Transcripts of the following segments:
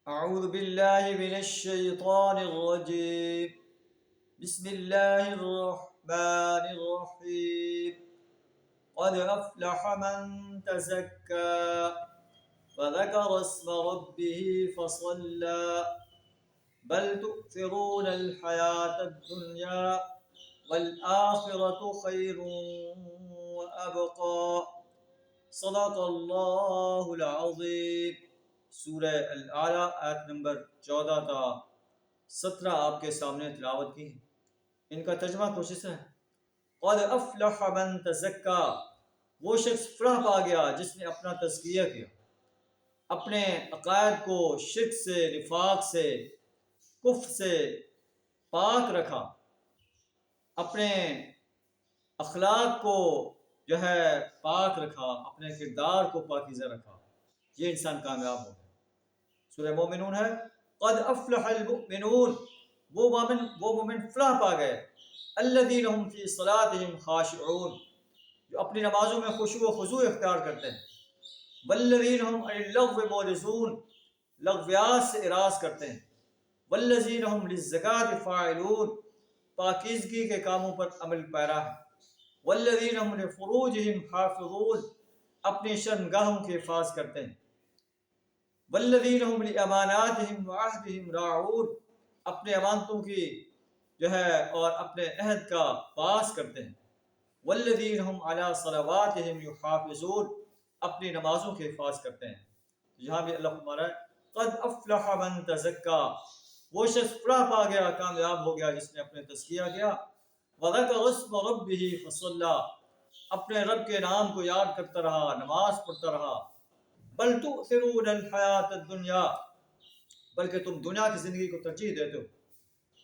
أعوذ بالله من الشيطان الرجيم. بسم الله الرحمن الرحيم. قد أفلح من تزكى وذكر اسم ربه فصلى بل تؤثرون الحياة الدنيا والآخرة خير وأبقى صدق اللہ العظیم۔ سورہ الاعلیٰ آیت نمبر 14 تا 17 آپ کے سامنے تلاوت کی۔ ان کا ترجمہ کوشش ہے۔ قد افلح من تزکا، وہ شخص فلاح پا گیا جس نے اپنا تزکیہ کیا، اپنے عقائد کو شرک سے، نفاق سے، کفر سے پاک رکھا، اپنے اخلاق کو جو ہے پاک رکھا، اپنے کردار کو پاکیزہ رکھا، یہ انسان کامیاب ہو گیا۔ سورہ مومنون ہے، قد افلح المؤمنون، وہ مومن فلاح پا گئے، الذین هم فی صلاتهم خاشعون، جو اپنی نمازوں میں خشوع و خضوع اختیار کرتے ہیں، والذین هم عن اللغو معرضون، لغویات سے اراض کرتے ہیں، والذین هم للزکاة فاعلون، پاکیزگی کے کاموں پر عمل پیرا ہے، والذین هم لفروجہم حافظون، اپنی شرمگاہوں کی حفاظ کرتے ہیں، والذین هم لاماناتہم وعہدہم راعون، اپنے امانتوں کی جو ہے اور اپنے عہد کا پاس کرتے ہیں، والذین هم علی صلواتہم یحافظون، اپنی نمازوں کی حفاظ کرتے ہیں۔ یہاں بھی اللہ فرما رہا ہے قد افلح من تزکا، وہ شخص فلاح پا گیا، کامیاب ہو گیا جس نے اپنے تزکیہ کیا، وَذَكَرَ اسْمَ رَبِّهِ فَصَلَّى، اپنے رب کے نام کو یاد کرتا رہا، نماز پڑھتا رہا، بل تؤثرون الحیاۃ الدنیا، بلکہ تم دنیا کی زندگی کو ترجیح دیتے ہو،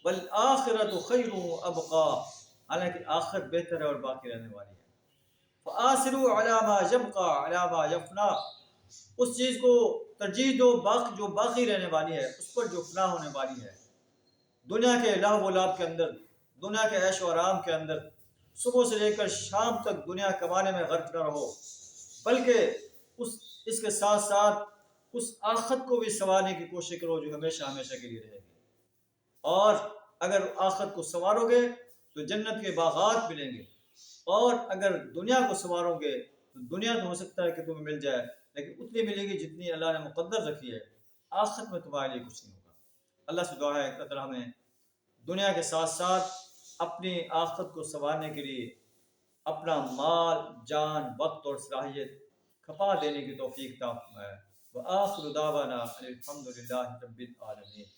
والآخرۃ خیر وابقی، حالانکہ آخرت بہتر ہے اور باقی رہنے والی ہے، فآثروا علی ما یبقی علی ما یفنی، اس چیز کو ترجیح دو جو باقی رہنے والی ہے اس پر جو فنا ہونے والی ہے۔ دنیا کے لہو و لعب کے اندر، دنیا کے عیش و آرام کے اندر صبح سے لے کر شام تک دنیا کمانے میں غرق نہ رہو، بلکہ اس کے ساتھ ساتھ اس آخرت کو بھی سنوارنے کی کوشش کرو جو ہمیشہ ہمیشہ کے لیے رہے گی، اور اگر آخرت کو سنوارو گے تو جنت کے باغات ملیں گے، اور اگر دنیا کو سنوارو گے تو دنیا تو ہو سکتا ہے کہ تمہیں مل جائے لیکن اتنی ملے گی جتنی اللہ نے مقدر رکھی ہے، آخرت میں تمہارے لیے کچھ نہیں ہوگا۔ اللہ سے دعا ہے کہ اللہ ہمیں دنیا کے ساتھ ساتھ اپنی آخرت کو سنوارنے کے لیے اپنا مال، جان، وقت اور صلاحیت کھپا دینے کی توفیق عطا فرمائے۔ وآخر دعوانا ان الحمد للہ رب العالمین۔